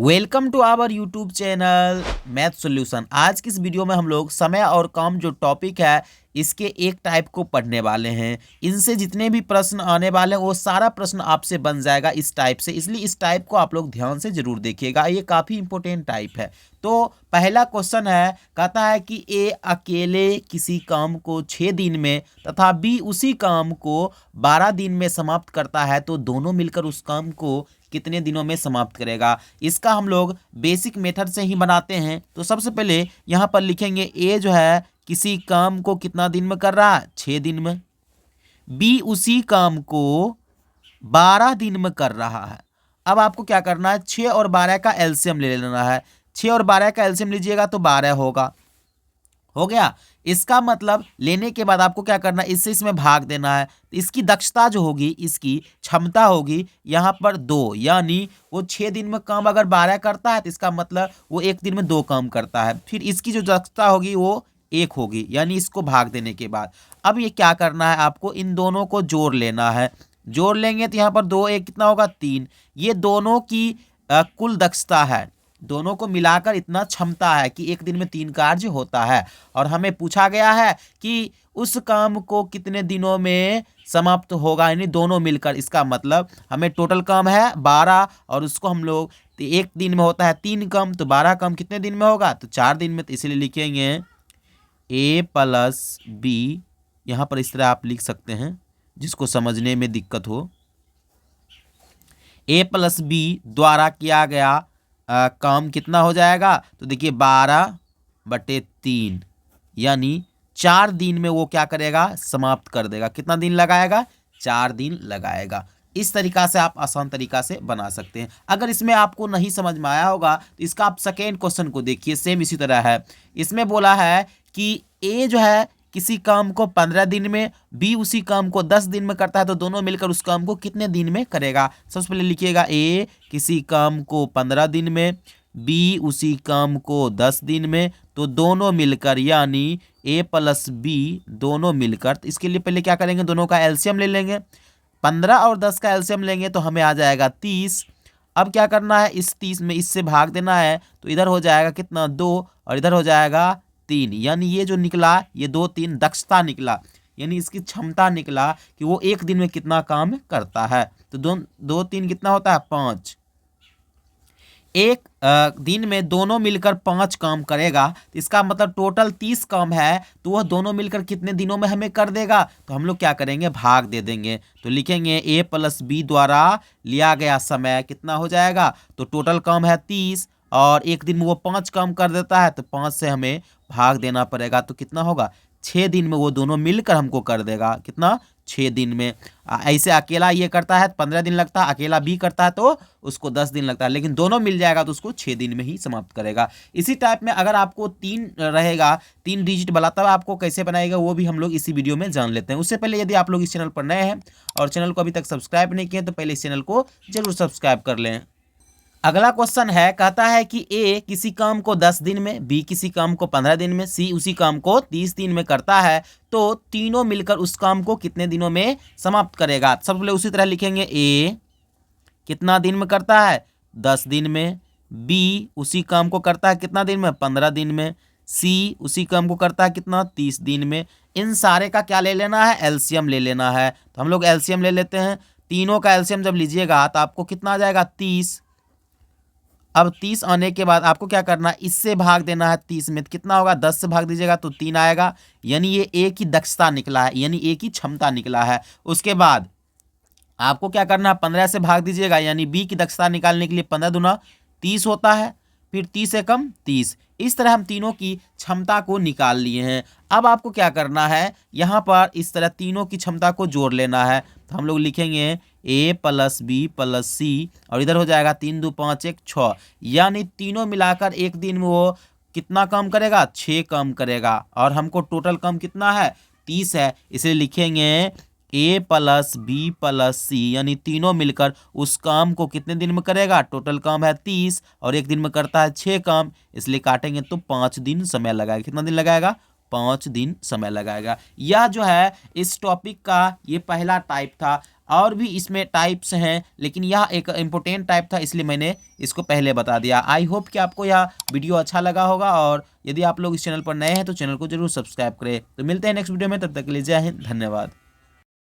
Welcome to our YouTube channel math solution. आज की इस वीडियो में हम लोग समय और काम जो टॉपिक है इसके एक टाइप को पढ़ने वाले हैं। इनसे जितने भी प्रश्न आने वाले हैं वो सारा प्रश्न आपसे बन जाएगा इस टाइप से, इसलिए इस टाइप को आप लोग ध्यान से जरूर देखिएगा, ये काफ़ी इंपॉर्टेंट टाइप है। तो पहला क्वेश्चन है, कहता है कि ए अकेले किसी काम को 6 दिन में तथा बी उसी काम को 12 दिन में समाप्त करता है, तो दोनों मिलकर उस काम को कितने दिनों में समाप्त करेगा। इसका हम लोग बेसिक मेथड से ही बनाते हैं। तो सबसे पहले यहाँ पर लिखेंगे ए जो है किसी काम को कितना दिन में कर रहा है, 6 दिन में। बी उसी काम को 12 दिन में कर रहा है। अब आपको क्या करना है, 6 और 12 का एलसीएम ले लेना है। 6 और 12 का एलसीएम लीजिएगा तो 12 होगा। हो गया। इसका मतलब लेने के बाद आपको क्या करना है, इससे इसमें भाग देना है। तो इसकी दक्षता जो होगी, इसकी क्षमता होगी यहाँ पर 2, यानी वो 6 दिन में काम अगर 12 करता है तो इसका मतलब वो एक दिन में 2 काम करता है। फिर इसकी जो दक्षता होगी वो 1 होगी, यानी इसको भाग देने के बाद अब ये क्या करना है, आपको इन दोनों को जोड़ लेना है। जोड़ लेंगे तो यहाँ पर 2 1 कितना होगा, 3। ये दोनों की कुल दक्षता है। दोनों को मिलाकर इतना क्षमता है कि एक दिन में 3 कार्य होता है। और हमें पूछा गया है कि उस काम को कितने दिनों में समाप्त होगा, यानी दोनों मिलकर। इसका मतलब हमें टोटल काम है 12 और उसको हम लोग एक दिन में होता है 3 काम, तो 12 काम कितने दिन में होगा, तो 4 दिन में। तो इसलिए लिखेंगे ए प्लस बी, यहाँ पर इस तरह आप लिख सकते हैं जिसको समझने में दिक्कत हो। ए प्लस बी द्वारा किया गया काम कितना हो जाएगा, तो देखिए 12/3, यानी 4 दिन में वो क्या करेगा, समाप्त कर देगा। कितना दिन लगाएगा, 4 दिन लगाएगा। इस तरीका से आप आसान तरीका से बना सकते हैं। अगर इसमें आपको नहीं समझ में आया होगा तो इसका आप सेकेंड क्वेश्चन को देखिए, सेम इसी तरह है। इसमें बोला है कि ए जो है किसी काम को 15 दिन में, बी उसी काम को 10 दिन में करता है, तो दोनों मिलकर उस काम को कितने दिन में करेगा। सबसे पहले लिखिएगा ए किसी काम को 15 दिन में, बी उसी काम को 10 दिन में, तो दोनों मिलकर यानी ए प्लस बी दोनों मिलकर। तो इसके लिए पहले क्या करेंगे, दोनों का एलसीएम ले लेंगे। 15 और 10 का एलसीएम लेंगे तो हमें आ जाएगा 30। अब क्या करना है, इस 30 में इससे भाग देना है, तो इधर हो जाएगा कितना, 2, और इधर हो जाएगा 3। यानी ये जो निकला, ये 2 3 दक्षता निकला, यानी इसकी क्षमता निकला कि वो एक दिन में कितना काम करता है। तो 2 3 कितना होता है, 5। एक दिन में दोनों मिलकर 5 काम करेगा, तो इसका मतलब टोटल 30 काम है, तो वह दोनों मिलकर कितने दिनों में हमें कर देगा। तो हम लोग क्या करेंगे, भाग दे देंगे। तो लिखेंगे ए प्लस बी द्वारा लिया गया समय कितना हो जाएगा, तो टोटल काम है 30 और एक दिन में वो 5 काम कर देता है, तो 5 से हमें भाग देना पड़ेगा। तो कितना होगा, 6 दिन में वो दोनों मिलकर हमको कर देगा। कितना, 6 दिन में। ऐसे अकेला ये करता है 15 दिन लगता है, अकेला बी करता है तो उसको 10 दिन लगता है, लेकिन दोनों मिल जाएगा तो उसको 6 दिन में ही समाप्त करेगा। इसी टाइप में अगर आपको 3 रहेगा, 3 डिजिट वाला, तब आपको कैसे बनाएगा वो भी हम लोग इसी वीडियो में जान लेते हैं। उससे पहले यदि आप लोग इस चैनल पर नए हैं और चैनल को अभी तक सब्सक्राइब नहीं किए तो पहले इस चैनल को जरूर सब्सक्राइब कर लें। अगला क्वेश्चन है, कहता है कि ए किसी काम को 10 दिन में, बी किसी काम को 15 दिन में, सी उसी काम को 30 दिन में करता है, तो तीनों मिलकर उस काम को कितने दिनों में समाप्त करेगा। सबसे पहले उसी तरह लिखेंगे ए कितना दिन में करता है, 10 दिन में, बी उसी काम को करता है कितना दिन में, 15 दिन में, सी उसी काम को करता है कितना, 30 दिन में। इन सारे का क्या ले लेना है, एलसीएम ले लेना है। तो हम लोग एलसीएम ले लेते हैं। तीनों का एलसीएम जब लीजिएगा तो आपको कितना आ जाएगा, 30। अब 30 आने के बाद आपको क्या करना है, इससे भाग देना है 30 में, तो कितना होगा, 10 से भाग दीजिएगा तो 3 आएगा, यानी ये एक ही दक्षता निकला है, यानी एक ही क्षमता निकला है। उसके बाद आपको क्या करना है, 15 से भाग दीजिएगा, यानी बी की दक्षता निकालने के लिए 15 दूना 30 होता है, फिर 30 से कम 30। इस तरह हम तीनों की क्षमता को निकाल लिए हैं। अब आपको क्या करना है, यहाँ पर इस तरह तीनों की क्षमता को जोड़ लेना है। तो हम लोग लिखेंगे ए प्लस बी प्लस सी, और इधर हो जाएगा 3 2 5 1 6, यानी तीनों मिलाकर एक दिन में वो कितना काम करेगा, 6 काम करेगा। और हमको टोटल काम कितना है, 30 है, इसलिए लिखेंगे ए प्लस बी प्लस सी, यानी तीनों मिलकर उस काम को कितने दिन में करेगा, टोटल काम है 30 और एक दिन में करता है 6 काम, इसलिए काटेंगे तो 5 दिन समय लगाएगा। कितना दिन लगाएगा, 5 दिन समय लगाएगा। यह जो है इस टॉपिक का ये पहला टाइप था। और भी इसमें टाइप्स हैं, लेकिन यह एक इम्पोर्टेंट टाइप था इसलिए मैंने इसको पहले बता दिया। आई होप कि आपको यह वीडियो अच्छा लगा होगा, और यदि आप लोग इस चैनल पर नए हैं तो चैनल को जरूर सब्सक्राइब करें। तो मिलते हैं नेक्स्ट वीडियो में, तब तक के लिए जय हिंद, धन्यवाद।